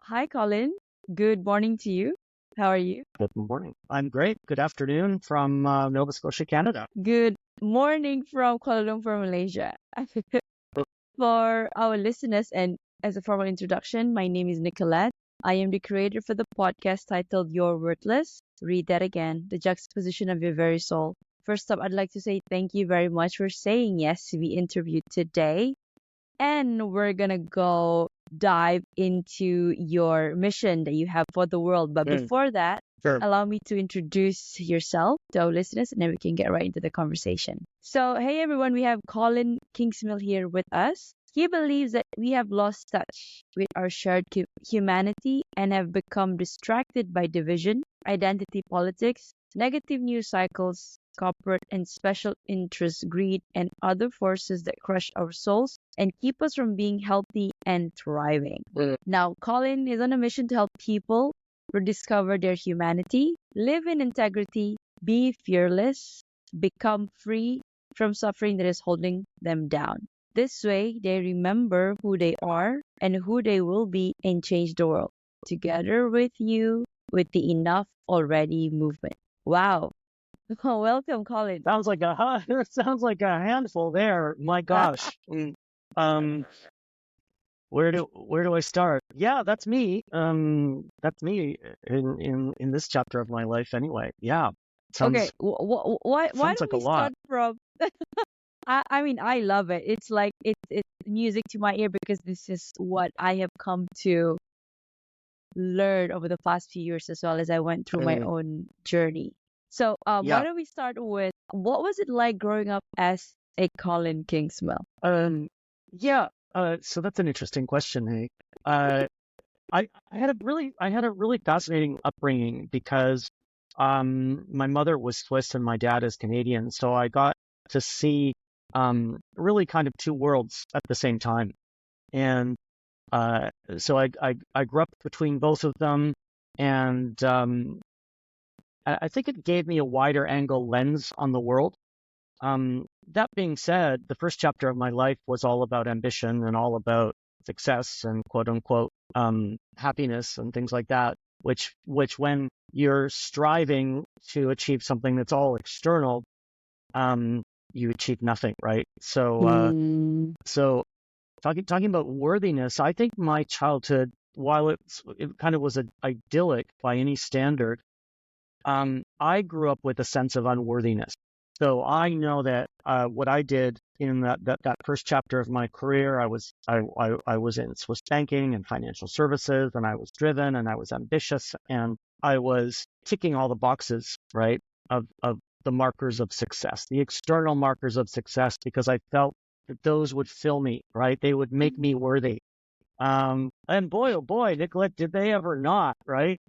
Hi, Colin. Good morning to you. How are you? Good morning. I'm great. Good afternoon from Nova Scotia, Canada. Good morning from Kuala Lumpur, Malaysia. For our listeners, and as a formal introduction, my name is Nicolette. I am the creator for the podcast titled You're Worthless. Read that again, the juxtaposition of your very soul. First up, I'd like to say thank you very much for saying yes to be interviewed today. And we're gonna go dive into your mission that you have for the world. But before that, Sure. allow me to introduce yourself to our listeners and then we can get right into the conversation. So, hey everyone, we have Colin Kingsmill here with us. He believes that we have lost touch with our shared humanity and have become distracted by division, identity politics, negative news cycles, corporate and special interest greed, and other forces that crush our souls and keep us from being healthy and thriving. Now, Colin is on a mission to help people rediscover their humanity, live in integrity, be fearless, become free from suffering that is holding them down. This way, they remember who they are and who they will be and change the world. Together with you, with the Enough Already movement. Wow. Welcome, Colin. Sounds like a handful there. My gosh. Where do I start? Yeah, that's me. That's me in this chapter of my life anyway. Yeah. Okay, why Sounds don't like a we lot. start from I mean, I love it. It's like it's music to my ear because this is what I have come to learn over the past few years as well as I went through my own journey. So, why Yeah. don't we start with what was it like growing up as a Colin Kingsmill? Yeah. So that's an interesting question, hey. I had a really fascinating upbringing because my mother was Swiss and my dad is Canadian, so I got to see really kind of two worlds at the same time. And so I grew up between both of them, and I think it gave me a wider angle lens on the world. That being said, the first chapter of my life was all about ambition and all about success and quote unquote happiness and things like that, which when you're striving to achieve something that's all external, you achieve nothing, right? So talking about worthiness, I think my childhood, while it kind of was idyllic by any standard, I grew up with a sense of unworthiness. So I know that what I did in that first chapter of my career, I was in Swiss banking and financial services, and I was driven and I was ambitious and I was ticking all the boxes, right, of the markers of success, the external markers of success, because I felt that those would fill me, right? They would make me worthy. And boy, oh boy, Nicolette, did they ever not, right?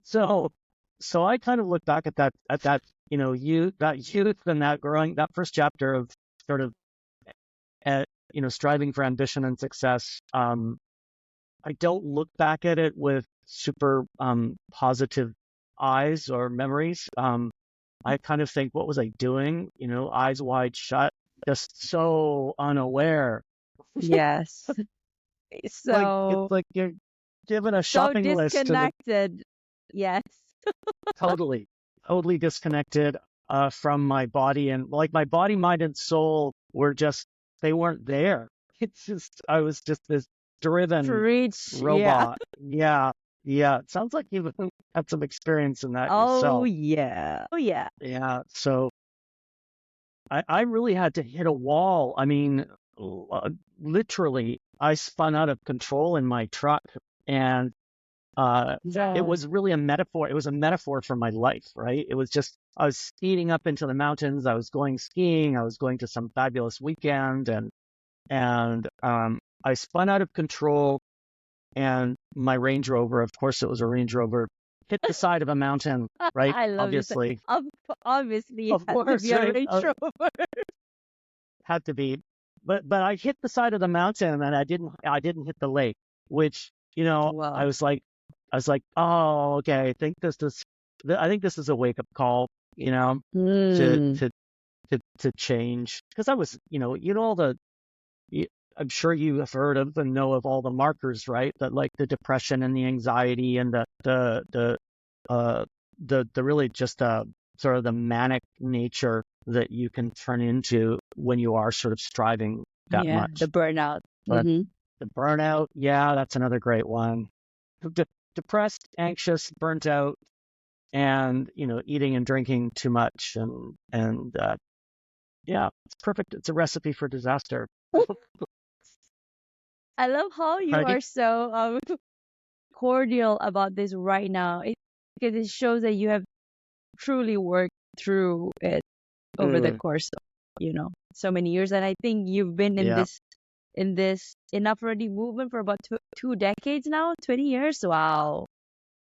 So I kind of look back at that youth and that first chapter of sort of striving for ambition and success. I don't look back at it with super positive eyes or memories. I kind of think, what was I doing? Eyes wide shut, just so unaware. Yes. So It's like you're given a so shopping list to disconnected. Yes. totally disconnected from my body, and like my body, mind, and soul they weren't there. It's just I was just this driven Preach. Yeah. robot. Yeah. It sounds like you've had some experience in that Oh yourself. yeah. Oh yeah. Yeah. So I really had to hit a wall. I mean, literally, I spun out of control in my truck, and it was really a metaphor. It was a metaphor for my life, right? It was just, I was speeding up into the mountains. I was going skiing. I was going to some fabulous weekend, and I spun out of control, and my Range Rover, of course, it was a Range Rover, hit the side of a mountain, right? I love Obviously, this. Obviously, of it had to course, be a right? Range Rover. Had to be, but I hit the side of the mountain, and I didn't hit the lake, which Wow. I was like, oh, okay. I think this is a wake up call, Mm. to change, because I was, all the I'm sure you have heard of and know of all the markers, right? That like the depression and the anxiety and uh, the really just sort of the manic nature that you can turn into when you are sort of striving that Yeah, the much. burnout. But Mm-hmm. the burnout, yeah, that's another great one. Depressed, anxious, burnt out, and eating and drinking too much, and yeah, it's perfect. It's a recipe for disaster, I love how you right? are so cordial about this right now. Because it shows that you have truly worked through it over the Mm, course of, so many years. And I think you've been yeah. in this enough already movement for about 2 decades now, 20 years. Wow.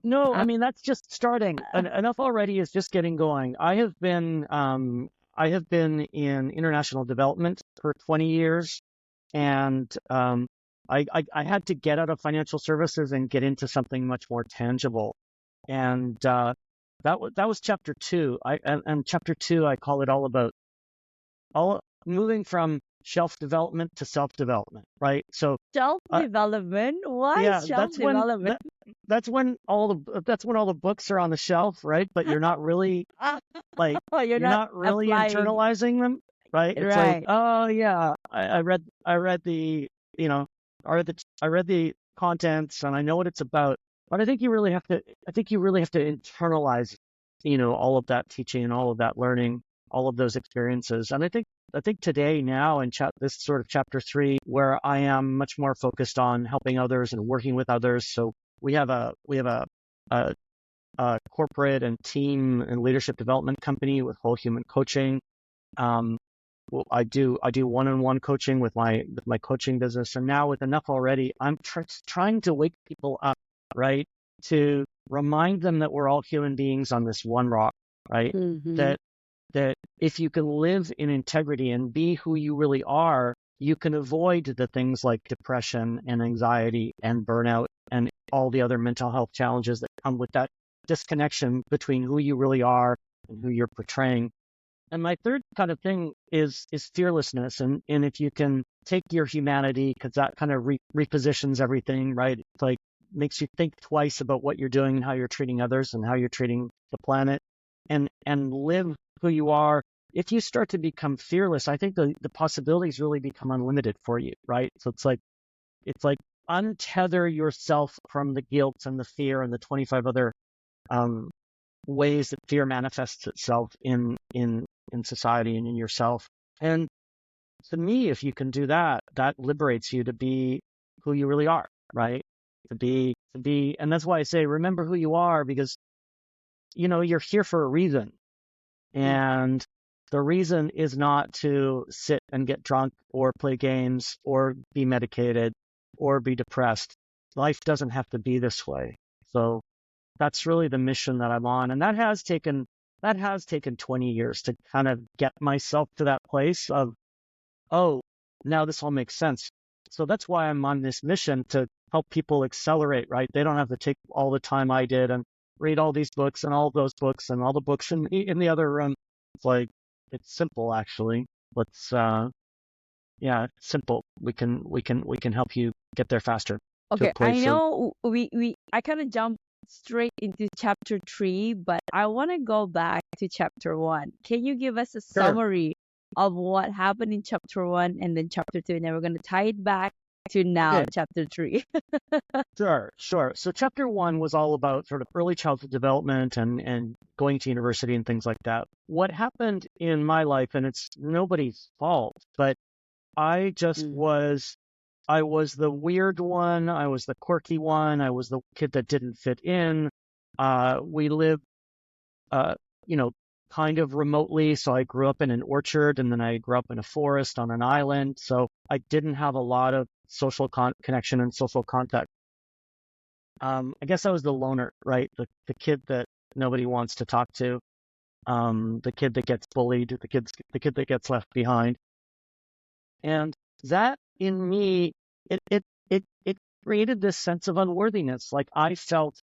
No, I Uh, mean that's just starting. Enough already is just getting going. I have been in international development for 20 years, and I had to get out of financial services and get into something much more tangible. And that was chapter two. And chapter two, I call it all about all moving from shelf development to self development, right? So Self uh, development? Why yeah, self development? that's when all the books are on the shelf, right? But you're not really like You're you're not not really applying. internalizing them, right? It's like, Right. oh yeah, I read the you know I read the contents and I know what it's about. But I think you really have to internalize, all of that teaching and all of that learning, all of those experiences. And I think today now in this sort of chapter three, where I am much more focused on helping others and working with others. So we have a corporate and team and leadership development company with whole human coaching. Um, well, I do one-on-one coaching with my coaching business, and now with enough already, I'm trying to wake people up, right? To remind them that we're all human beings on this one rock, right? Mm-hmm. That that if you can live in integrity and be who you really are, you can avoid the things like depression and anxiety and burnout and all the other mental health challenges that come with that disconnection between who you really are and who you're portraying. And my third kind of thing is fearlessness, and if you can take your humanity, because that kind of repositions everything, right? It's like makes you think twice about what you're doing and how you're treating others and how you're treating the planet, and live who you are. If you start to become fearless, I think the possibilities really become unlimited for you, right? So it's like untether yourself from the guilt and the fear and the 25 other um, ways that fear manifests itself in society and in yourself. And to me, if you can do that, that liberates you to be who you really are, right? To be, and that's why I say remember who you are, because you're here for a reason, and the reason is not to sit and get drunk or play games or be medicated or be depressed. Life doesn't have to be this way. So that's really the mission that I'm on, and that has taken 20 years to kind of get myself to that place of, oh, now this all makes sense. So that's why I'm on this mission to help people accelerate, right? They don't have to take all the time I did and read all these books and all those books and all the books in the other room. It's like it's simple actually. Let's yeah, it's simple. We can help you get there faster to a Okay, I place of know I kind of jumped straight into chapter 3, but I want to go back to chapter 1. Can you give us a sure. summary of what happened in chapter 1 and then chapter 2, and then we're going to tie it back to now, Okay. chapter 3? Sure, sure. So chapter one was all about sort of early childhood development and going to university and things like that. What happened in my life, and it's nobody's fault, but Mm. I was the weird one. I was the quirky one. I was the kid that didn't fit in. We lived, uh, you know, kind of remotely. So I grew up in an orchard and then I grew up in a forest on an island. So I didn't have a lot of social connection and social contact. I guess I was the loner, right? The kid that nobody wants to talk to, the kid that gets bullied, the kid that gets left behind, and that in me, it created this sense of unworthiness. Like I felt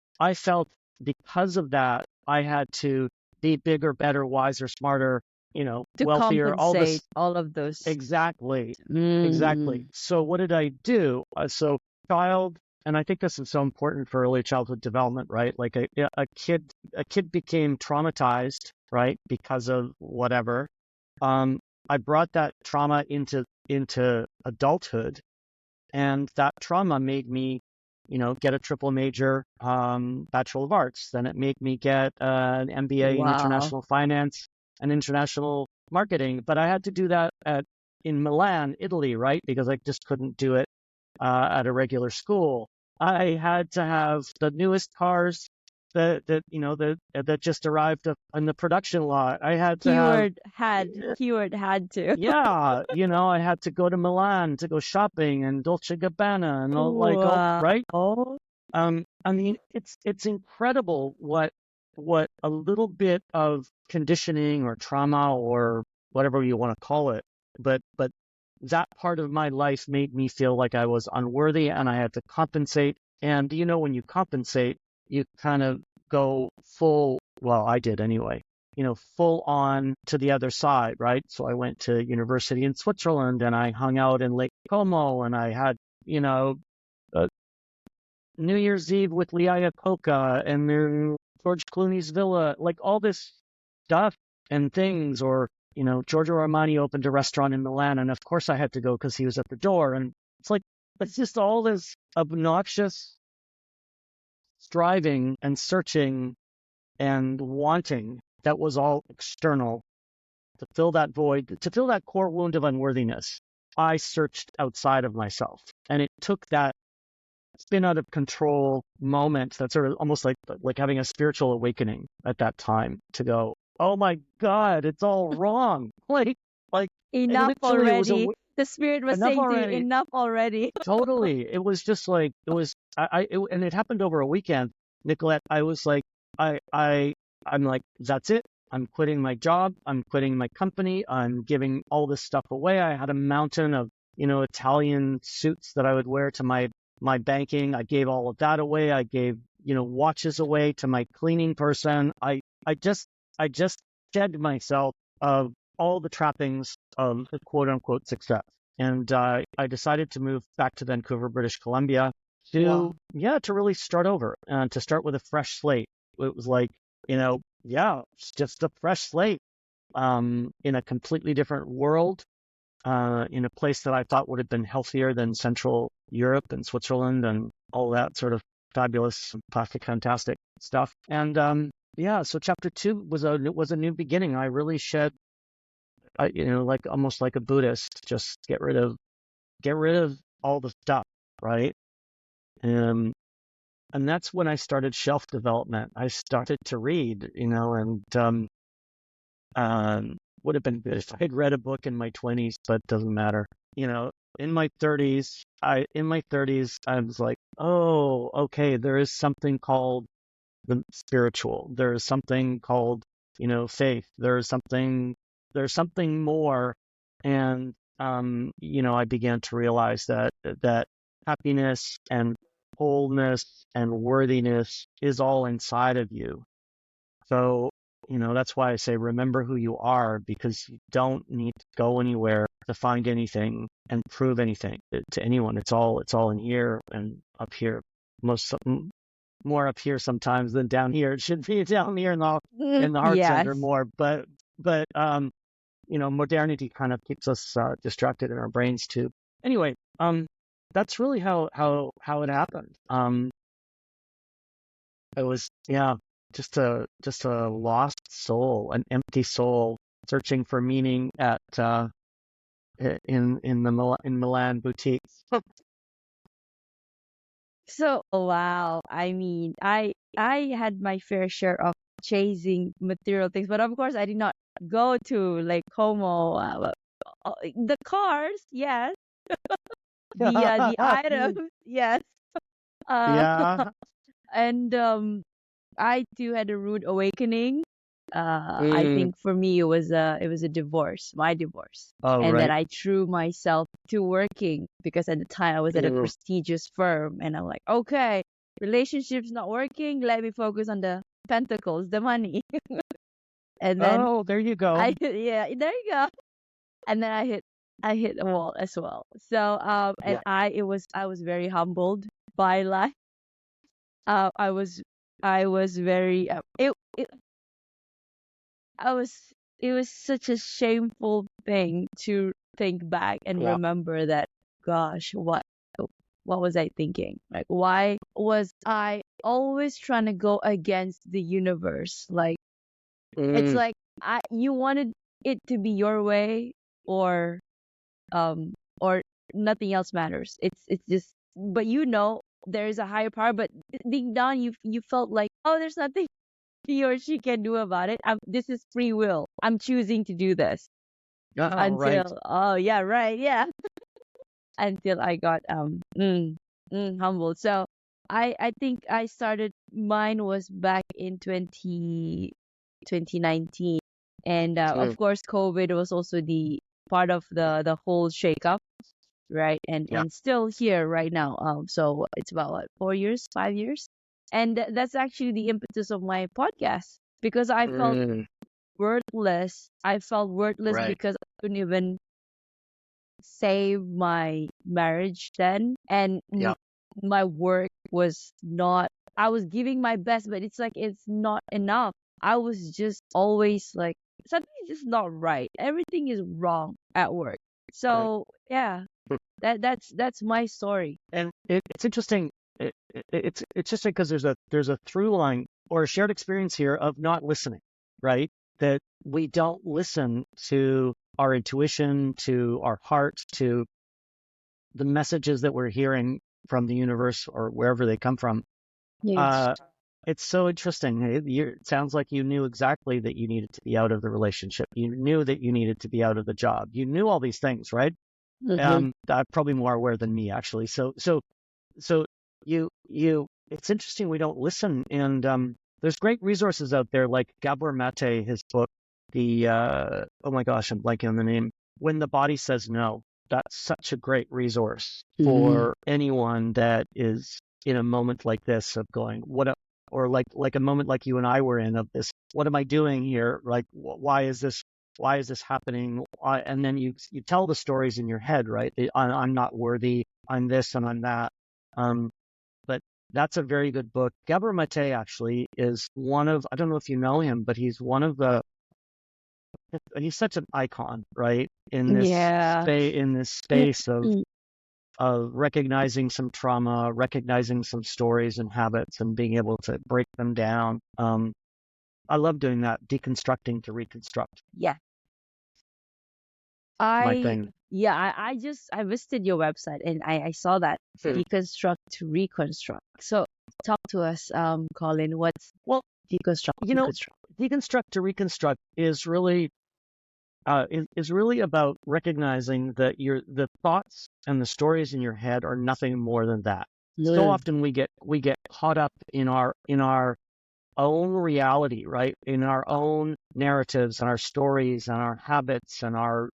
because of that, I had to be bigger, better, wiser, smarter, To wealthier, all compensate this. all of those. Exactly. Exactly. Mm, So what did I do? So child, and I think this is so important for early childhood development, right? Like a kid became traumatized, right? Because of whatever. Um, I brought that trauma into adulthood, and that trauma made me, get a triple major, Bachelor of Arts. Then it made me get an MBA in wow. international finance and international marketing. But I had to do that in Milan, Italy, right? Because I just couldn't do it at a regular school. I had to have the newest cars that just arrived in the production lot. I had to have Keyword had to. yeah, I had to go to Milan to go shopping and Dolce Gabbana and all right. Wow. I mean, it's incredible what a little bit of conditioning or trauma or whatever you want to call it, but that part of my life made me feel like I was unworthy and I had to compensate. And when you compensate, you kind of go full, well, I did anyway, full on to the other side, right? So I went to university in Switzerland and I hung out in Lake Como and I had, uh, New Year's Eve with Lee Iacocca and then George Clooney's villa, like all this stuff and things. Or, Giorgio Armani opened a restaurant in Milan, and of course I had to go because he was at the door. And it's like, it's just all this obnoxious striving and searching and wanting that was all external to fill that void, to fill that core wound of unworthiness. I searched outside of myself, and it took that spin out of control moment, that sort of almost like having a spiritual awakening at that time, to go, oh my God, it's all wrong. Like it Enough literally was already. The spirit was enough saying to you, already. enough already. Totally. It was just like, it was, and it happened over a weekend, Nicolette. I was like, I'm like, that's it. I'm quitting my job. I'm quitting my company. I'm giving all this stuff away. I had a mountain of, Italian suits that I would wear to my banking. I gave all of that away. I gave, watches away to my cleaning person. I just, I just shed myself of all the trappings of the quote unquote success. And I decided to move back to Vancouver, British Columbia Wow. to really start over and to start with a fresh slate. It was like, it's just a fresh slate, in a completely different world, in a place that I thought would have been healthier than Central Europe and Switzerland and all that sort of fabulous, plastic, fantastic stuff. And so chapter 2 was a new beginning. I really shed, like almost like a Buddhist, just get rid of all the stuff, right? Um, and that's when I started shelf development. I started to read, and would have been good if I had read a book in my 20s, but it doesn't matter. In my 30s, I was like, oh, okay, there is something called the spiritual. There is something called, faith. There's something more. And, I began to realize that happiness and wholeness and worthiness is all inside of you. So, that's why I say remember who you are, because you don't need to go anywhere to find anything and prove anything to anyone. It's all in here and up here. More up here sometimes than down here. It should be down here in the heart center Yes. more. But modernity kind of keeps us distracted in our brains too. Anyway, that's really how it happened. It was, just a lost soul, an empty soul, searching for meaning at in Milan boutiques. So, wow. I mean, I had my fair share of chasing material things, but of course, I did not go to like Como. The cars, yes. The items, yes. Uh, Yeah. and I too had a rude awakening. I Mm. think for me it was a divorce, my divorce. Oh, And then right. I threw myself to working because at the time I was at a Mm. prestigious firm and I'm like, okay, relationships not working, let me focus on the pentacles, the money. and then Oh, there you go. yeah, there you go. And then I hit a wall as well. So and Yeah. I was very humbled by life. I was very it I was it was such a shameful thing to think back and Yeah. remember that, gosh, what was I thinking? Like, why was I always trying to go against the universe? Like, it's Mm, like you wanted it to be your way, or um or nothing else matters. It's just, but there is a higher power, but deep down you felt like, oh, there's nothing he or she can do about it. This is free will. I'm choosing to do this oh, right. until, oh yeah, right, yeah, until I got humbled. So I think I started, mine was back in 2019, and Mm, of course COVID was also the part of the whole shakeup, right? yeah. And still here right now. So it's about what, 4 years, 5 years, and that's actually the impetus of my podcast, because Mm, I felt worthless right. because I couldn't even save my marriage then, and Yeah. my work was not. I was giving my best, but it's like it's not enough. I was just always like, something's just not right. Everything is wrong at work. Right. So yeah, that's my story. And it's interesting. It's interesting because there's a through line or a shared experience here of not listening, right? That we don't listen to our intuition, to our heart, to the messages that we're hearing from the universe or wherever they come from. Yes. Uh, it's so interesting. It sounds like you knew exactly that you needed to be out of the relationship. You knew that you needed to be out of the job. You knew all these things, right? Mm-hmm. I'm probably more aware than me, actually. So it's interesting we don't listen. And there's great resources out there like Gabor Mate, his book, oh my gosh, I'm blanking on the name. When the Body Says No. That's such a great resource Mm-hmm. for anyone that is in a moment like this of going, or like a moment like you and I were in of this, what am I doing here? Like, why is this happening? And then you tell the stories in your head, right? I'm not worthy. I'm this and I'm that. But that's a very good book. Gabor Mate actually is one of, I don't know if you know him, but he's such an icon, right? Yeah. In this space of recognizing some trauma, recognizing some stories and habits and being able to break them down. I love doing that, deconstructing to reconstruct. Yeah. It's my I thing. yeah, I visited your website, and I saw that Hmm. deconstruct to reconstruct. So talk to us, Colin. What's Well, deconstruct, you know, reconstruct? deconstruct to reconstruct is really about recognizing that the thoughts and the stories in your head are nothing more than that. So Mm. often we get caught up in our own reality, right? In our own narratives and our stories and our habits and our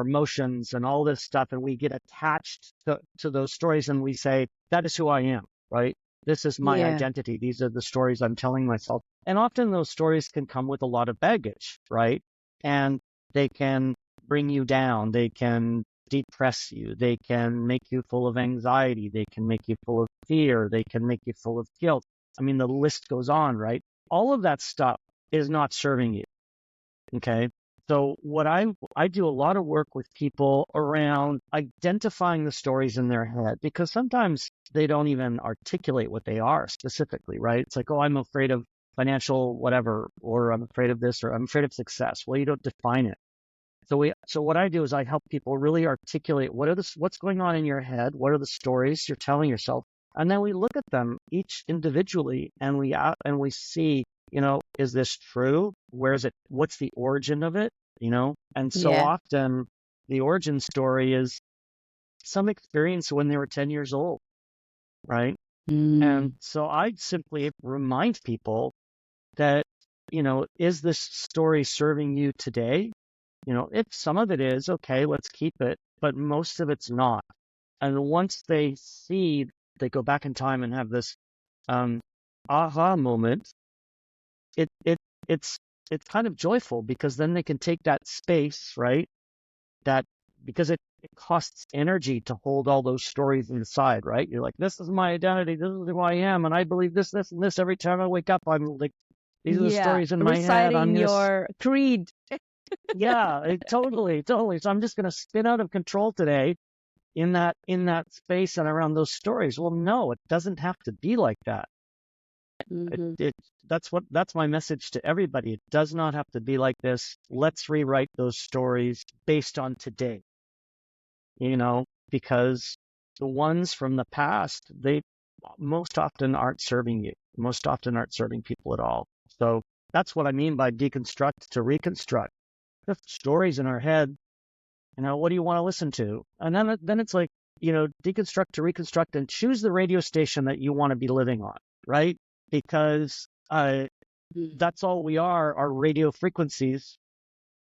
emotions and all this stuff, and we get attached to those stories, and we say that is who I am, right? This is my Yeah. identity. These are the stories I'm telling myself, and often those stories can come with a lot of baggage, right? And they can bring you down. They can depress you. They can make you full of anxiety. They can make you full of fear. They can make you full of guilt. I mean, the list goes on, right? All of that stuff is not serving you. Okay. So I do a lot of work with people around identifying the stories in their head, because sometimes they don't even articulate what they are specifically, right? It's like, oh, I'm afraid of financial whatever, or I'm afraid of this, or I'm afraid of success. Well, you don't define it. So what I do is I help people really articulate what's going on in your head, what are the stories you're telling yourself, and then we look at them each individually, and we see, is this true? Where is it? What's the origin of it? And so Yeah. often the origin story is some experience when they were 10 years old, right? And Mm. so I simply remind people that, is this story serving you today? If some of it is, okay, let's keep it, but most of it's not. And once they go back in time and have this um, aha moment, it it's kind of joyful because then they can take that space, right? That because it costs energy to hold all those stories inside, right? You're like, this is my identity, this is who I am, and I believe this, and this every time I wake up. I'm like, these are the Yeah, stories in my head. I'm reciting gonna, your creed. totally, totally. So I'm just gonna spin out of control today in that space and around those stories. Well, no, it doesn't have to be like that. It, Hmm. it that's my message to everybody. It does not have to be like this. Let's rewrite those stories based on today, because the ones from the past, they most often aren't serving you, most often aren't serving people at all. So that's what I mean by deconstruct to reconstruct. The stories in our head, what do you want to listen to? And then it's like, deconstruct to reconstruct and choose the radio station that you want to be living on, right? Because that's all we are radio frequencies.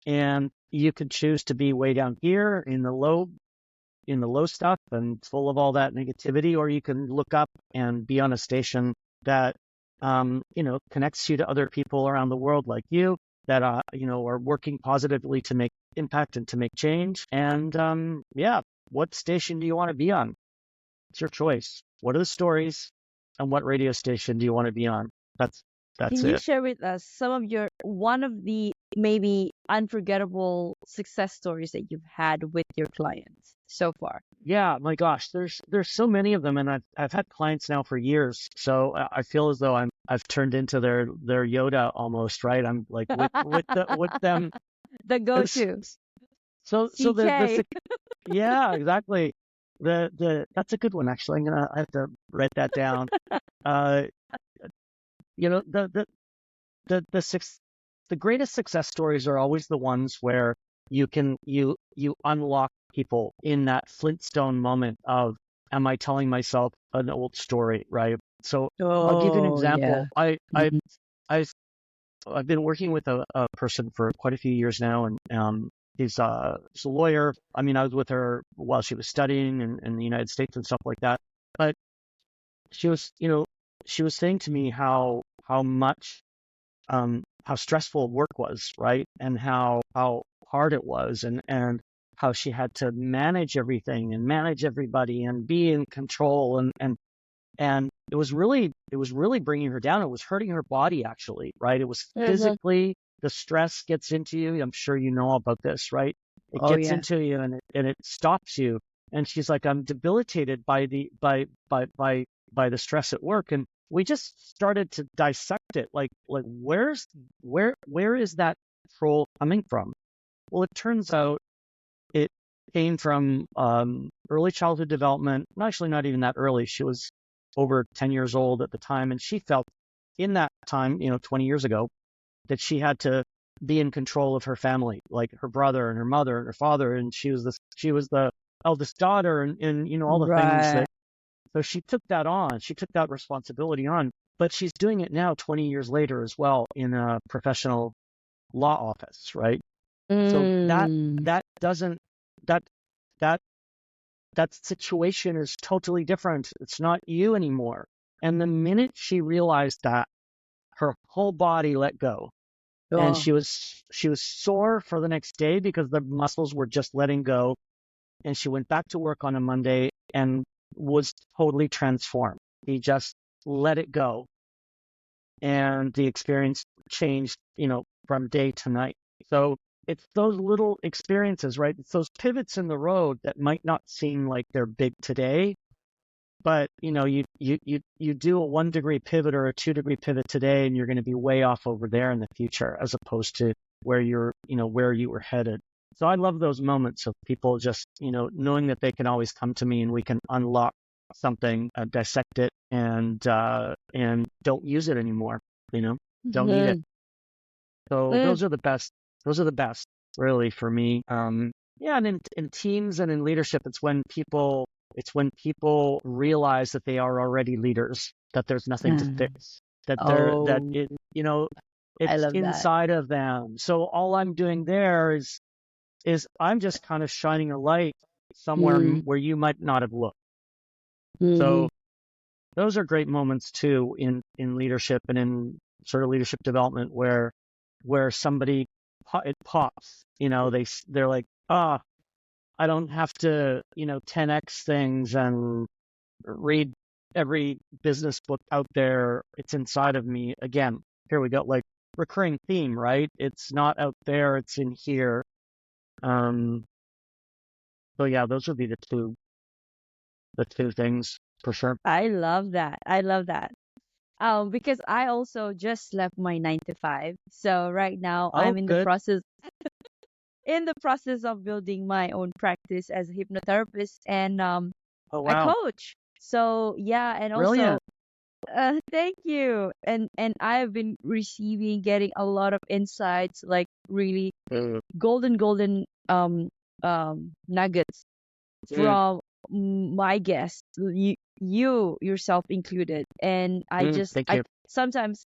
And you can choose to be way down here in the low stuff and full of all that negativity, or you can look up and be on a station that, connects you to other people around the world like you that, are working positively to make impact and to make change. And, what station do you want to be on? It's your choice. What are the stories and what radio station do you want to be on? That's Can you it. share with us some of your one of the maybe unforgettable success stories that you've had with your clients so far? Yeah, my gosh, there's so many of them, and I've had clients now for years, so I feel as though I've turned into their Yoda almost, right? I'm like with them. The go-to. So CK. yeah, exactly. That's a good one actually. I have to write that down. Uh, you know the greatest success stories are always the ones where you unlock people in that Flintstone moment of, am I telling myself an old story, right? So I'll give you an Oh, yeah. example. I I Mhm. I've I've been working with a person for quite a few years now, and he's a lawyer. I mean, I was with her while she was studying in the United States and stuff like that. But she was, she was saying to me how much how stressful work was, right? And how hard it was, and how she had to manage everything and manage everybody and be in control, and it was really bringing her down. It was hurting her body actually, right? It was Mhm. physically, the stress gets into you. I'm sure you know about this, right? It Oh, gets yeah. into you and it stops you. And she's like, I'm debilitated by the stress at work. And we just started to dissect it. Like where is that control coming from? Well, it turns out it came from early childhood development. Actually, not even that early. She was over 10 years old at the time, and she felt in that time, 20 years ago, that she had to be in control of her family, like her brother and her mother and her father, and she was the eldest daughter, and all the things Right. that. So she took that on. She took that responsibility on, but she's doing it now, 20 years later as well, in a professional law office, right? So that Mm. that doesn't that that that situation is totally different. It's not you anymore. And the minute she realized that, her whole body let go. And Oh. she was sore for the next day because the muscles were just letting go. And she went back to work on a Monday and was totally transformed. He just let it go. And the experience changed, from day to night. So it's those little experiences, right? It's those pivots in the road that might not seem like they're big today, but you do a 1 degree pivot or a 2 degree pivot today, and you're going to be way off over there in the future, as opposed to where you were headed. So I love those moments of people just, knowing that they can always come to me and we can unlock something, dissect it, and don't use it anymore. Don't need it. Mhm. So Mm. those are the best. Those are the best, really, for me. Yeah, and in teams and in leadership, it's when people realize that they are already leaders, that there's nothing to Ah. fix, that they're that Oh, it you know I it's love that. inside of them. So all I'm doing there is I'm just kind of shining a light somewhere Mm. where you might not have looked. Mhm. So those are great moments too in leadership and in sort of leadership development where somebody it pops, they're like, I don't have to, 10x things and read every business book out there. It's inside of me. Again, here we go, like recurring theme, right? It's not out there, it's in here. So yeah, those would be the two things for sure. I love that. I love that. Because I also just left my 9 to 5. So right now Oh, I'm good. in the process of building my own practice as a hypnotherapist, and Oh, I wow. coach. So yeah, and also Brilliant. thank you. And I've been getting a lot of insights, like really Mm, golden nuggets mm, from my guests, you yourself included. And thank I you. sometimes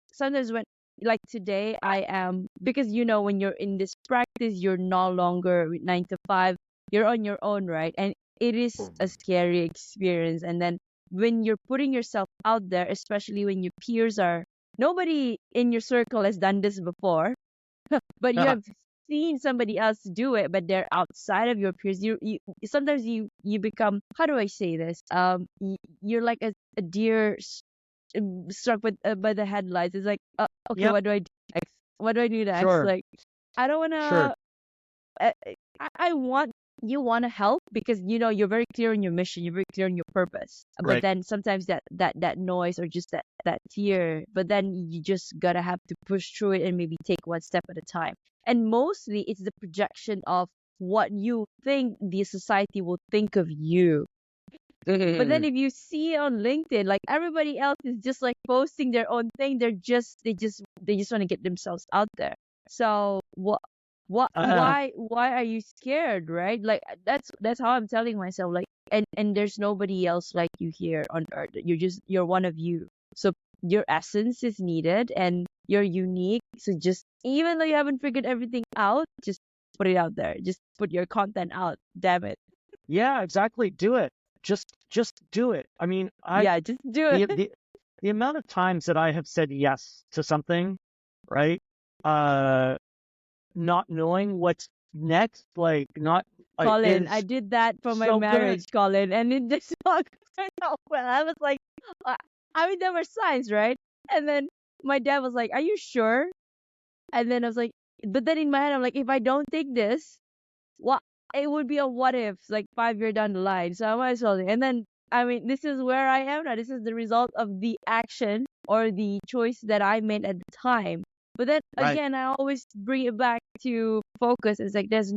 when, like today, I am, because when you're in this practice, you're no longer with 9 to 5, you're on your own, right? And it is a scary experience. And then when you're putting yourself out there, especially when your peers are, nobody in your circle has done this before, but you have seen somebody else do it, but they're outside of your peers. You sometimes you become, how do I say this, you're like a deer struck by the headlights. It's like, okay, Yep, what do I do next? What do I do next? sure, Like, I don't want sure. to, I want, you want to help because you're very clear on your mission, you're very clear on your purpose. But Right. then sometimes that noise, or just that tear, but then you just gotta have to push through it and maybe take one step at a time. And mostly it's the projection of what you think the society will think of you. But then if you see on LinkedIn, like everybody else is just like posting their own thing, they just want to get themselves out there. So Uh, why are you scared, right? Like that's how I'm telling myself, like, and there's nobody else like you here on earth. You're one of you. So your essence is needed and you're unique. So just, even though you haven't figured everything out, just put it out there. Just put your content out. Damn it. yeah, exactly. Do it. Just do it. I mean, Yeah, just do the it. the the amount of times that I have said yes to something, right? Uh, Not knowing what's next, like not Colin, I is did that for my so good. marriage, Colin, and it just not turned out well. I was like, uh, I mean, there were signs, right? And then my dad was like, "Are you sure?" And then I was like, but then in my head, I'm like, if I don't take this, what, it would be a what if, like 5 year down the line. So I might as well. And then, I mean, this is where I am now. This is the result of the action or the choice that I made at the time. But then Right. again, I always bring it back to focus. It's like there's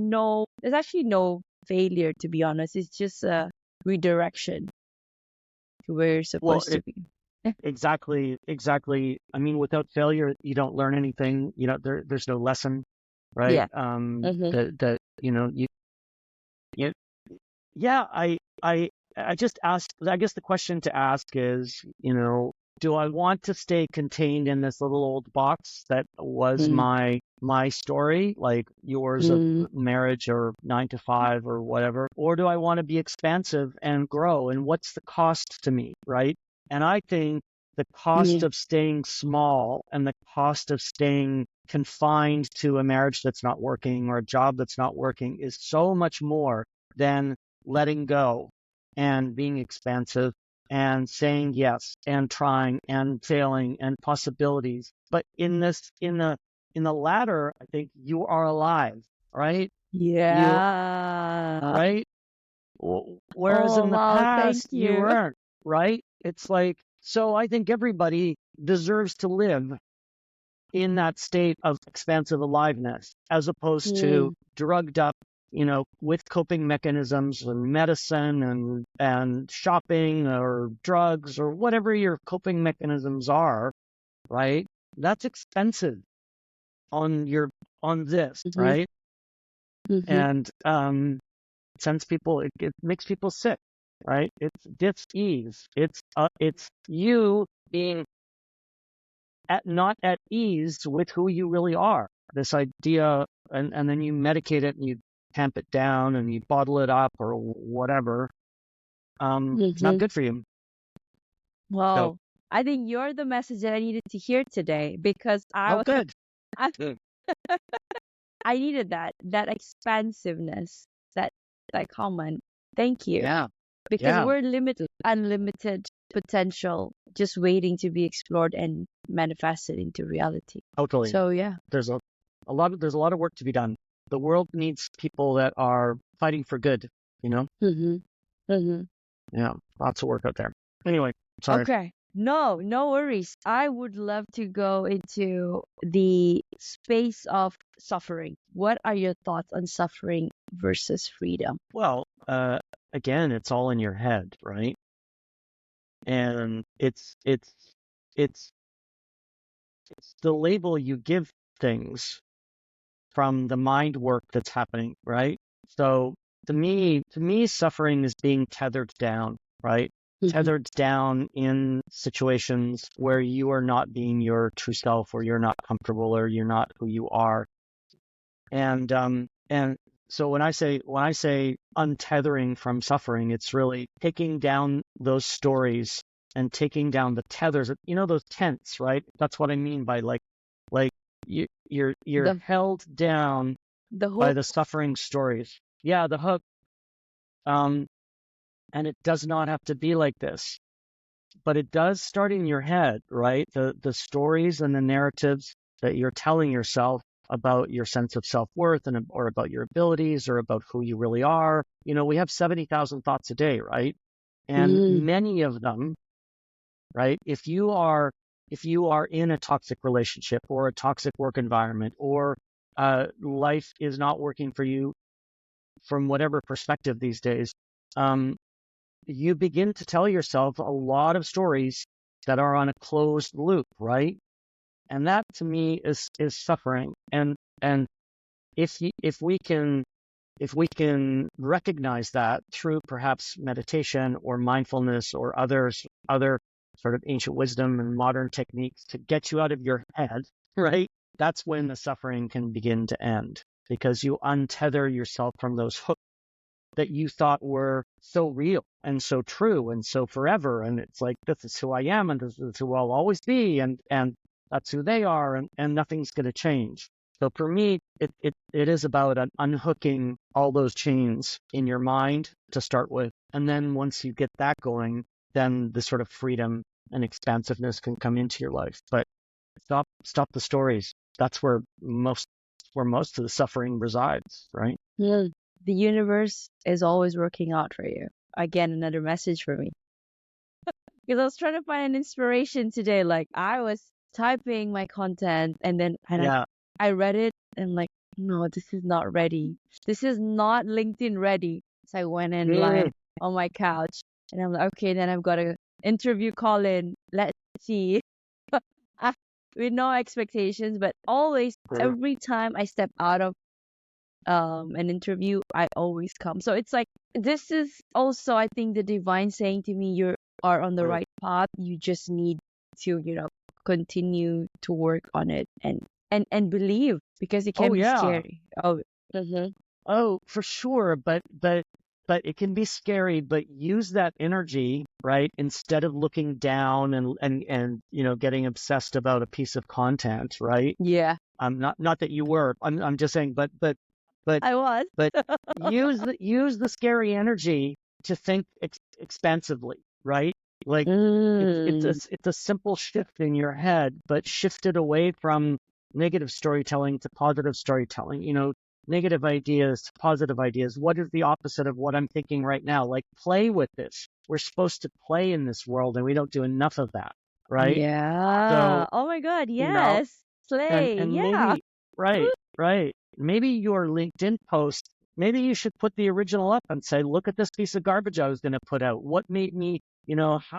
actually no failure, to be honest. It's just a redirection to where you're Well, supposed to be. exactly. I mean, without failure, you don't learn anything. There's no lesson, right? Yeah. Mm-hmm. That you yeah, I just asked, I guess the question to ask is, do I want to stay contained in this little old box that was my story, like yours of Mm-hmm. marriage or 9 to 5 or whatever, or do I want to be expansive and grow? And what's the cost to me, right? And I think the cost Yeah. of staying small and the cost of staying confined to a marriage that's not working or a job that's not working is so much more than letting go and being expansive and saying yes and trying and failing and possibilities. But in the latter, I think you are alive, right? You Yeah. right? Whereas Oh, in the wow. Thank past you you. weren't, right? It's like, so I think everybody deserves to live in that state of expansive aliveness, as opposed to Mm. drugged up, with coping mechanisms and medicine and shopping or drugs or whatever your coping mechanisms are, right? That's expensive on this, Mhm. right? Mhm. And it makes people sick, right? It's dis-ease. It's you being not at ease with who you really are. This idea, and then you medicate it and you tamp it down and you bottle it up or whatever. It's not Mhm. good for you. So Wow. I think you're the message that I needed to hear today because Oh, good. I, Good. I needed that expansiveness, that that comment. Thank you. Yeah. Because Yeah. we're limited, unlimited potential just waiting to be explored and manifested into reality. Totally. So yeah. There's there's a lot of work to be done. The world needs people that are fighting for good, you know? Mm-hmm. Mm-hmm. Yeah. Lots of work out there. Anyway, sorry. Okay. No, no worries. I would love to go into the space of suffering. What are your thoughts on suffering versus freedom? Well, again, it's all in your head, right? And it's the label you give things from the mind work that's happening, right? So to me, suffering is being tethered down, right? Mm-hmm. Tethered down in situations where you are not being your true self, or you're not comfortable, or you're not who you are. And so when I say untethering from suffering, it's really taking down those stories and taking down the tethers. You know, those tents, right? That's what I mean by like you're The held down the by hook. the suffering stories. Yeah, the hook. Um, and it does not have to be like this, but it does start in your head, right? The stories and the narratives that you're telling yourself about your sense of self-worth, and or about your abilities, or about who you really are. You know, we have 70,000 thoughts a day, right? And Mm, many of them, right? If you are in a toxic relationship, or a toxic work environment, or life is not working for you from whatever perspective these days, um, you begin to tell yourself a lot of stories that are on a closed loop, right? And that to me is suffering. And if we can recognize that through perhaps meditation or mindfulness, or other sort of ancient wisdom and modern techniques to get you out of your head, right? That's when the suffering can begin to end, because you untether yourself from those hooks that you thought were so real and so true and so forever. And it's like, this is who I am, and this is who I'll always be, and that's who they are, and nothing's going to change. So for me, it is about unhooking all those chains in your mind to start with. And then once you get that going, then the sort of freedom and expansiveness can come into your life. But stop the stories. That's where most of the suffering resides, right? mm. The universe is always working out for you. Again, another message for me. Because I was trying to find an inspiration today. Like I was typing my content and then Yeah. I read it and like, no, this is not ready. This is not LinkedIn ready. So I went and Mm. lied on my couch and I'm like, okay, then I've got to interview Colin. Let's see. I- With no expectations, but always every time I step out of an interview, I always come. So it's like this is also, I think, the divine saying to me, you are on the right path. You just need to, continue to work on it and believe, because it Oh can be yeah. scary. Oh, mm-hmm. Oh, for sure. But it can be scary, but use that energy, right? Instead of looking down and getting obsessed about a piece of content, right? Yeah, Not that you were. I'm just saying, but I was. but use the scary energy to think expansively, right? Like Mm, it's a simple shift in your head, but shift it away from negative storytelling to positive storytelling. Negative ideas to positive ideas. What is the opposite of what I'm thinking right now? Like, play with this. We're supposed to play in this world, and we don't do enough of that, right? yeah. So, Oh my God. you know, Yes. and Slay. and Yeah. maybe right. Maybe your LinkedIn post, maybe you should put the original up and say, look at this piece of garbage I was going to put out. What made me, how,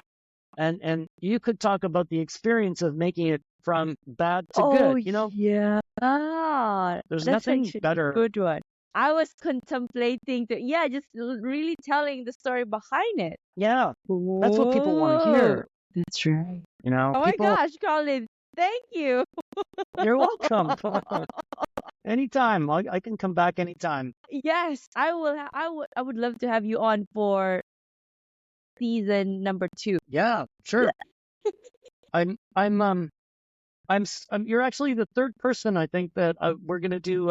and you could talk about the experience of making it from bad to Oh, good. yeah. There's That's nothing actually a better. good one. I was contemplating yeah, just really telling the story behind it. Yeah, that's what people want to Whoa. hear. That's right. Oh my People, gosh, Colin, thank you. you're welcome. Anytime. I can come back anytime. Yes, I will. I would love to have you on for season number 2. Yeah, sure. You're actually the third person I think that we're gonna do.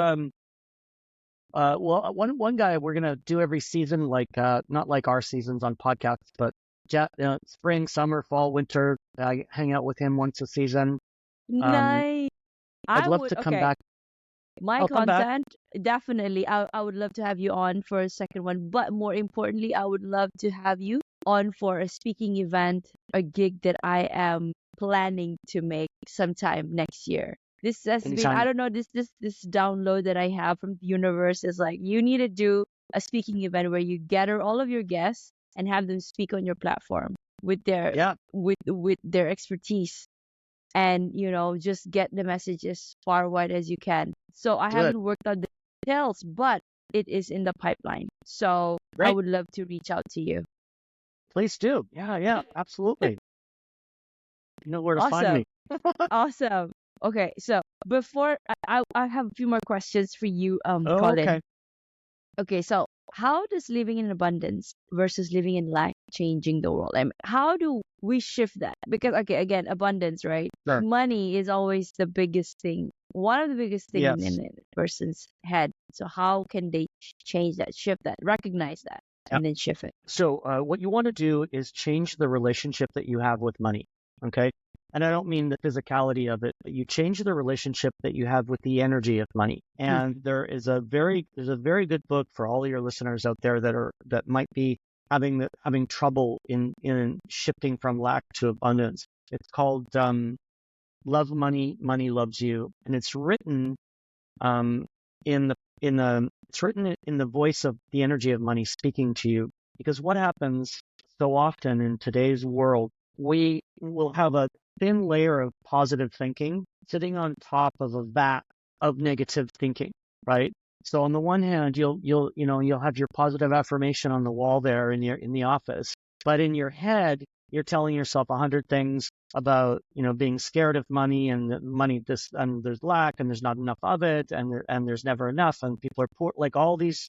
Well, one guy we're gonna do every season, like not like our seasons on podcasts, but spring, summer, fall, winter. I hang out with him once a season. Um, Nice. I'd I love would, to come okay. back. My I'll come back. content, definitely. I would love to have you on for a second one. But more importantly, I would love to have you on for a speaking event, a gig that I am planning to make sometime next year. This has been, I Anytime. don't know, this download that I have from the universe is like, you need to do a speaking event where you gather all of your guests and have them speak on your platform with their Yeah, with their expertise, and just get the message as far wide as you can. So I do it. haven't worked on the details, but it is in the pipeline, so I Great. would love to reach out to you. Please do. Yeah, yeah, absolutely. You know where to find Awesome. me. Awesome. Okay, so before I have a few more questions for you, Oh, Colin. okay. Okay, so how does living in abundance versus living in lack changing the world? I mean, how do we shift that? Because, okay, again, abundance, right? Sure. Money is always the biggest thing, one of the biggest thing Yes. in a person's head. So how can they change that, shift that, recognize that, Yeah. and then shift it? So what you want to do is change the relationship that you have with money. Okay. And I don't mean the physicality of it, but you change the relationship that you have with the energy of money. And there's a very good book for all of your listeners out there that might be having trouble in shifting from lack to abundance. It's called Love Money, Money Loves You, and it's written um, it's written in the voice of the energy of money speaking to you. Because what happens so often in today's world, we will have a thin layer of positive thinking sitting on top of a vat of negative thinking, right? So on the one hand, you'll have your positive affirmation on the wall there in the office, but in your head, you're telling yourself 100 things about being scared of money, and that money this and there's lack and there's not enough of it, and there's never enough, and people are poor, like all these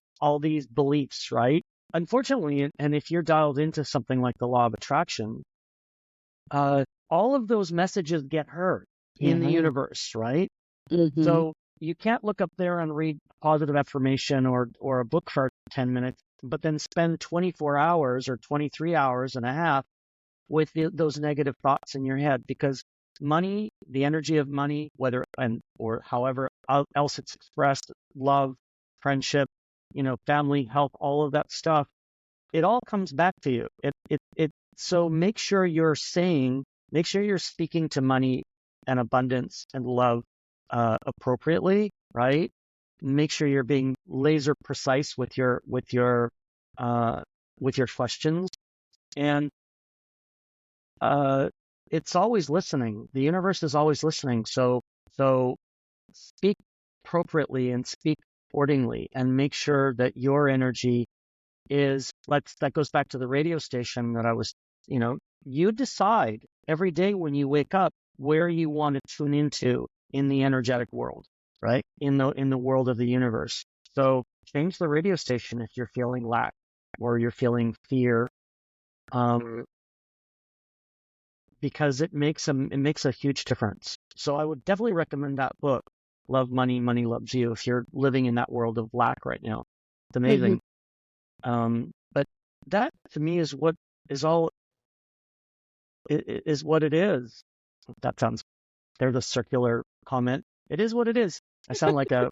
beliefs, right? Unfortunately, and if you're dialed into something like the law of attraction, all of those messages get heard in the Mm-hmm. universe, right? Mm-hmm. So you can't look up there and read positive affirmation or a book for 10 minutes, but then spend 24 hours or 23 hours and a half with those negative thoughts in your head, because money, the energy of money, whether or however else it's expressed, love, friendship, family, health, all of that stuff, it all comes back to you. So make sure you're speaking to money and abundance and love appropriately, right? Make sure you're being laser precise uh, with your questions, and it's always listening. The universe is always listening. So speak appropriately and speak accordingly, and make sure that your energy that goes back to the radio station that I was, you decide every day when you wake up where you want to tune into in the energetic world, right? In the world of the universe. So change the radio station if you're feeling lack or you're feeling fear. Um, because it makes a huge difference. So I would definitely recommend that book, Love Money, Money Loves You, if you're living in that world of lack right now. It's Mm-hmm. amazing. But that to me is what is all is what it is. That sounds there's a circular comment. It is what it is. I sound like a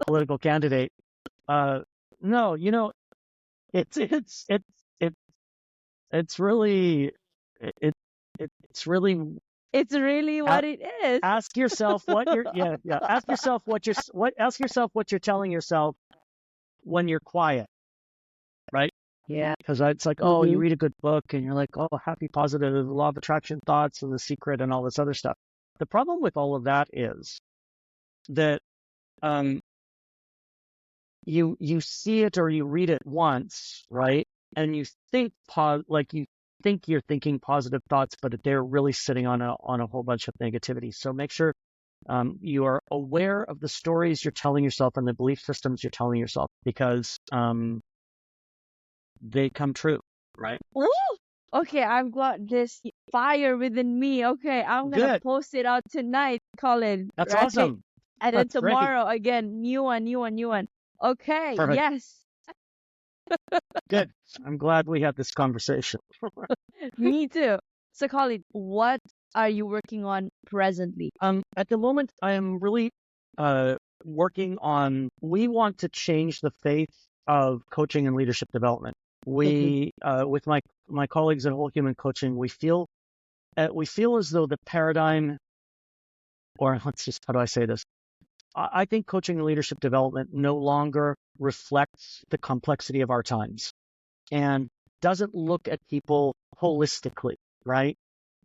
political candidate. No, it's it's it's it's it's really it, it's really It's really what it is. ask yourself what you're yeah ask yourself what you're telling yourself when you're quiet, right? Yeah. Because it's like, oh, you Mm-hmm. read a good book and you're like, oh, happy, positive, law of attraction thoughts and the secret and all this other stuff. The problem with all of that is that um you see it or you read it once, right? And you think you think you're thinking positive thoughts, but they're really sitting on a whole bunch of negativity. So make sure you are aware of the stories you're telling yourself and the belief systems you're telling yourself, because they come true, right? Woo! Okay, I've got this fire within me. Okay, I'm gonna Good. post it out tonight, Colin. That's Right? awesome. And then That's great. tomorrow again, new one, new one, new one. Okay, Perfect. yes, Good. I'm glad we had this conversation. me too. So, Colin, what are you working on presently? At the moment, I am really uh, working on, we want to change the face of coaching and leadership development. Mhm. With my colleagues at Whole Human Coaching, we feel as though the paradigm, or let's just, how do I say this? I think coaching and leadership development no longer reflects the complexity of our times and doesn't look at people holistically, right?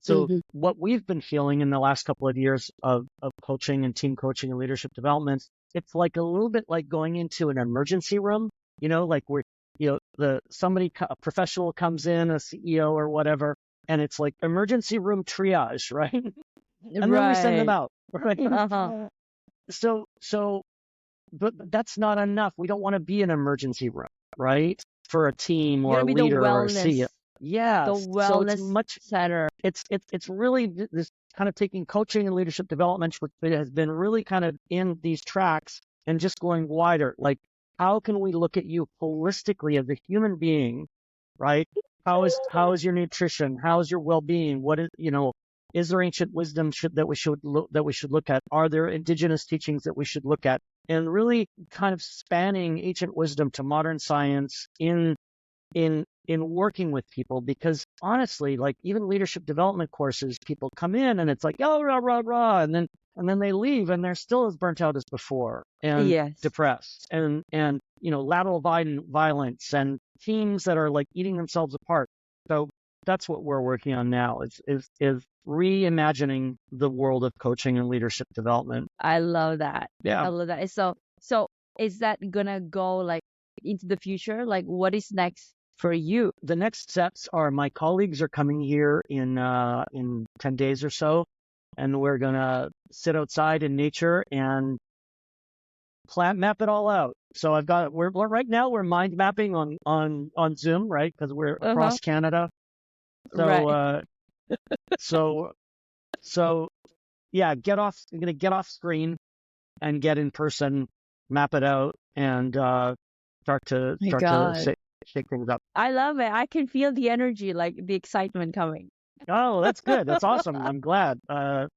So Mhm. what we've been feeling in the last couple of years of coaching and team coaching and leadership development, it's like a little bit like going into an emergency room, like where, a professional comes in, a CEO or whatever, and it's like emergency room triage, right? And then we send them Right. out, right? Uh-huh. So, but that's not enough. We don't want to be an emergency room, right? For a team You're or gonna a be the leader or a CEO. the Yes. So it's wellness much, center. it's really this kind of taking coaching and leadership development, which has been really kind of in these tracks and just going wider. Like, how can we look at you holistically as a human being, right? How is your nutrition? How is your well-being? What is there ancient wisdom that we should look at? Are there indigenous teachings that we should look at? And really kind of spanning ancient wisdom to modern science in working with people, because honestly, like even leadership development courses, people come in and it's like, oh, rah, rah, rah, and then they leave and they're still as burnt out as before and Yes. depressed and lateral violence and teams that are like eating themselves apart. So that's what we're working on now is reimagining the world of coaching and leadership development. I love that. Yeah. I love that. So is that gonna go like into the future? Like what is next for you? The next steps are my colleagues are coming here in 10 days or so, and we're gonna sit outside in nature and map it all out. So we're right now we're mind mapping on Zoom, right? Because we're Uh-huh. across Canada. So Right. so so yeah, I'm gonna get off screen and get in person, map it out, and My start to God. shake things up. I love it. I can feel the energy, like the excitement coming. Oh, that's good. That's awesome. I'm glad. Uh,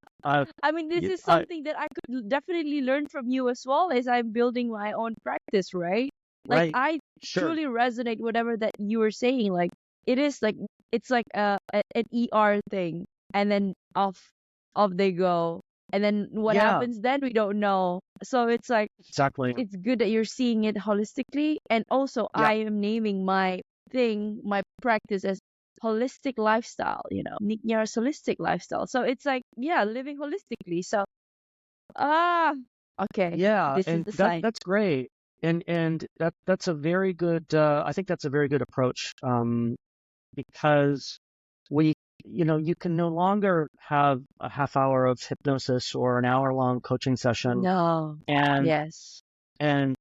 I mean, this is something that I could definitely learn from you as well as I'm building my own practice, right? Like right. I Sure. truly resonate whatever that you were saying. Like it is like it's like an ER thing, and then off they go, and then what Yeah, happens then we don't know. So it's like exactly. it's good that you're seeing it holistically, and also Yeah, I am naming my practice as holistic lifestyle, Nick Nyar's holistic lifestyle. So it's like, yeah, living holistically. So, ah, okay, yeah, this is and the sign. that's great. And that's a very good I think that's a very good approach because we you can no longer have a half hour of hypnosis or an hour long coaching session No, and yes. and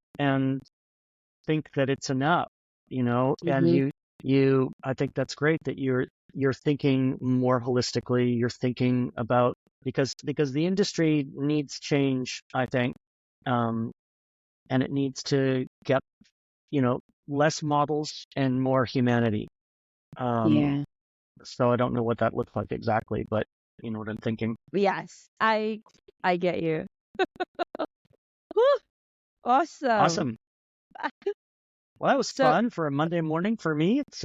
think that it's enough, and Mm-hmm. I think that's great that you're thinking more holistically. You're thinking about because the industry needs change, I think, um, and it needs to get less models and more humanity. Um, Yeah. so I don't know what that looks like exactly, but you know what I'm thinking. Yes, I get you. Whew, awesome. Awesome. Well, that was So, fun for a Monday morning for me. It's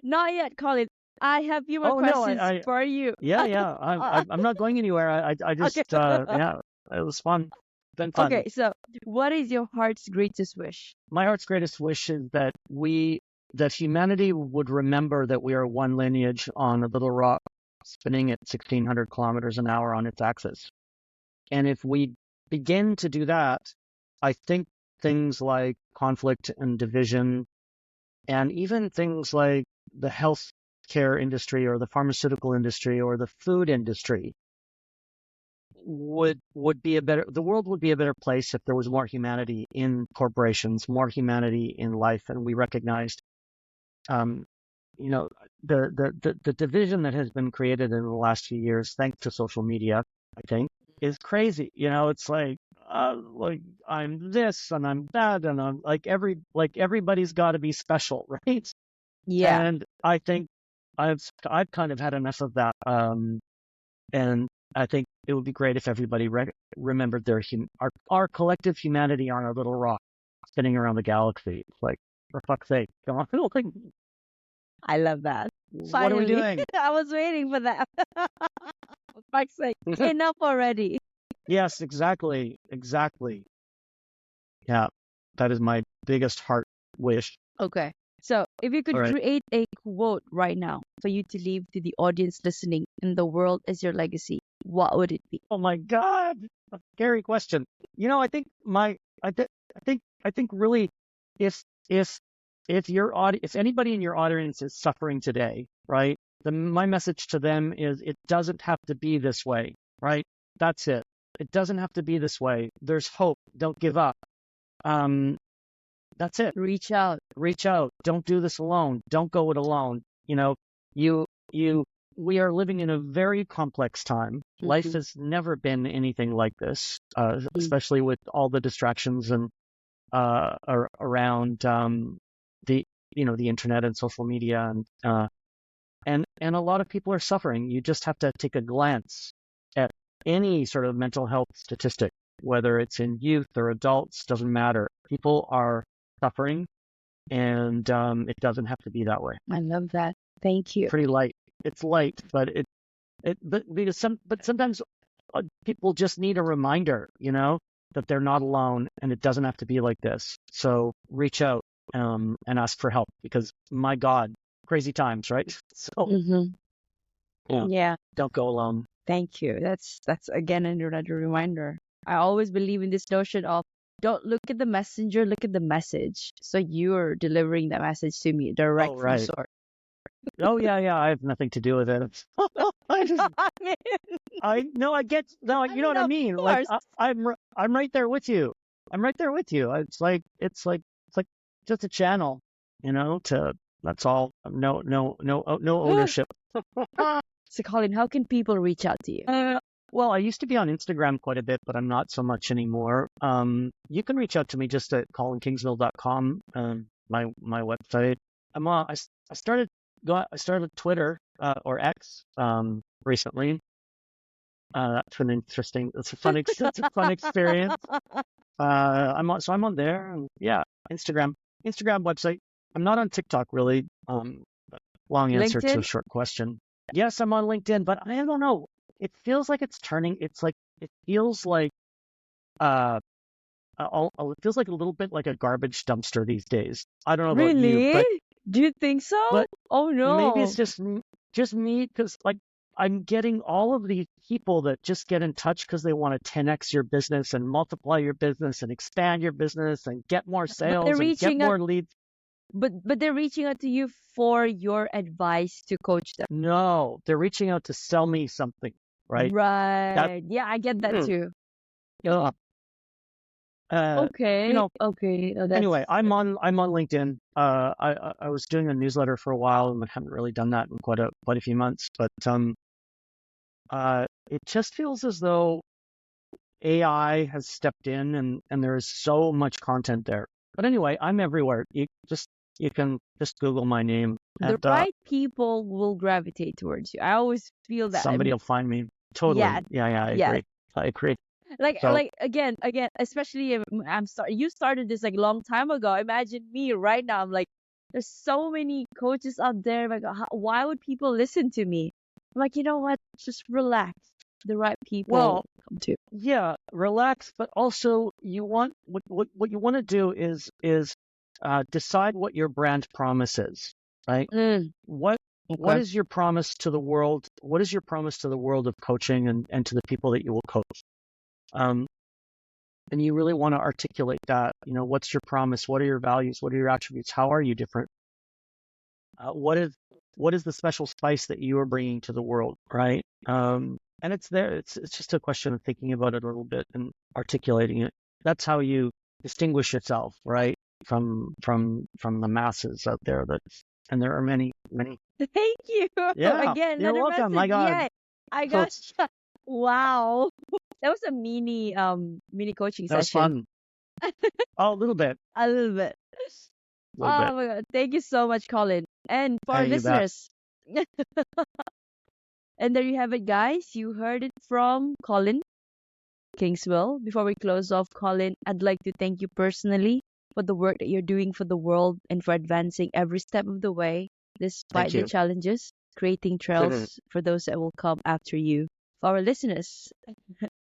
not yet, Colin. I have few more oh no, questions for you. yeah. I'm not going anywhere. I Okay. just yeah, it was fun. Been fun. Okay, so what is your heart's greatest wish? My heart's greatest wish is that humanity would remember that we are one lineage on a little rock spinning at 1,600 kilometers an hour on its axis. And if we begin to do that, I think things like conflict and division, and even things like the healthcare industry or the pharmaceutical industry or the food industry would be the world would be a better place if there was more humanity in corporations, more humanity in life, and we recognized um, the division that has been created in the last few years, thanks to social media, I think, is crazy. It's like I'm this and I'm that and I'm like everybody's got to be special, right? Yeah. And I think I've kind of had enough of that. And I think it would be great if everybody remembered our collective humanity on our little rock spinning around the galaxy. It's like, for fuck's sake, come on. Like, I love that. what are we Finally. doing? I was waiting for that. For fuck's sake. Enough already. Yes, exactly. Exactly. Yeah, that is my biggest heart wish. Okay. So, if you could All right. create a quote right now for you to leave to the audience listening in the world as your legacy, what would it be? Oh my God, a scary question. I think I think really, if if anybody in your audience is suffering today, right? My message to them is it doesn't have to be this way, right? That's it. It doesn't have to be this way. There's hope. Don't give up. That's it. Reach out. Reach out. Don't do this alone. Don't go it alone. You we are living in a very complex time. Life has never been anything like this, especially with all the distractions and around the the internet and social media and a lot of people are suffering. You just have to take a glance at any sort of mental health statistic, whether it's in youth or adults, doesn't matter. People are suffering, and it doesn't have to be that way. I love that. Thank you. Pretty light. It's light, but but sometimes people just need a reminder, that they're not alone, and it doesn't have to be like this. So reach out and ask for help, because my God, crazy times, right? So Yeah. don't go alone. Thank you. That's again another reminder. I always believe in this notion of don't look at the messenger, look at the message. So you're delivering that message to me direct from right. source. Oh yeah, I have nothing to do with it. I just, I get, no, you know what I mean? Like, I'm right there with you. I'm right there with you. It's like just a channel, that's all. No ownership. So Colin, how can people reach out to you? Well, I used to be on Instagram quite a bit, but I'm not so much anymore. You can reach out to me just at colinkingsmill.com, my website. I started Twitter or X recently. That's an interesting. It's a fun. It's a fun experience. I'm on there. And yeah, Instagram website. I'm not on TikTok really. Long answer to a LinkedIn? short question. Yes, I'm on LinkedIn, but I don't know. It feels like it's turning. It feels like it feels like a little bit like a garbage dumpster these days. I don't know about you, Really? but Do you think so? Oh no. maybe it's just me, because like I'm getting all of these people that just get in touch because they want to 10x your business and multiply your business and expand your business and get more sales and get more leads. But they're reaching out to you for your advice to coach them. No, they're reaching out to sell me something, right? Right. Yeah, I get that too. Yeah. Okay. Okay. Oh, Anyway, I'm on LinkedIn. I was doing a newsletter for a while and I haven't really done that in quite a few months, but it just feels as though AI has stepped in and there is so much content there. But anyway, I'm everywhere. You can just Google my name. The right people will gravitate towards you. I always feel that. Somebody will find me. Totally. Yeah, I agree. I agree. Like again, especially if you started this like long time ago. Imagine me right now. I'm like, there's so many coaches out there. Like, why would people listen to me? I'm like, you know what? Just relax. The right people come to. Yeah, relax, but also you want what you want to do is decide what your brand promise is, right? What is your promise to the world? What is your promise to the world of coaching and to the people that you will coach? And you really want to articulate that. What's your promise? What are your values? What are your attributes? How are you different? What is the special spice that you are bringing to the world, right? And it's there. It's just a question of thinking about it a little bit and articulating it. That's how you distinguish yourself, right, from the masses out there that And there are many, many. Thank you. Yeah, Again, you're another welcome. My message. God. Yeah, I So got wow. That was a mini coaching that was session. fun. Oh, a little bit, A little bit. a little bit. Oh my God. Thank you so much, Colin. And for our Hey, you bet. listeners, and there you have it, guys. You heard it from Colin Kingsmill. Before we close off, Colin, I'd like to thank you personally for the work that you're doing for the world and for advancing every step of the way, Thank despite the you. challenges, creating trails for those that will come after you. For our listeners,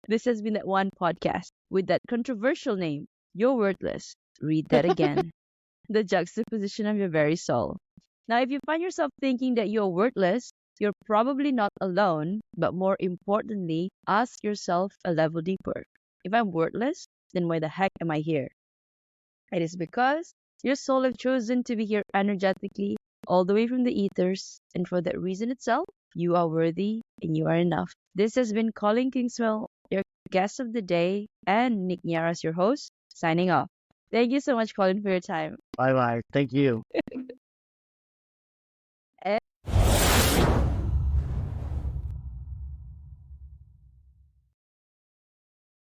this has been that one podcast with that controversial name, You're Worthless. Read that again. The juxtaposition of your very soul. Now, if you find yourself thinking that you're worthless, you're probably not alone, but more importantly, ask yourself a level deeper. If I'm worthless, then why the heck am I here? It is because your soul have chosen to be here energetically, all the way from the ethers, and for that reason itself, you are worthy and you are enough. This has been Colin Kingsmill, your guest of the day, and Nick Niaras, your host, signing off. Thank you so much, Colin, for your time. Bye bye. Thank you.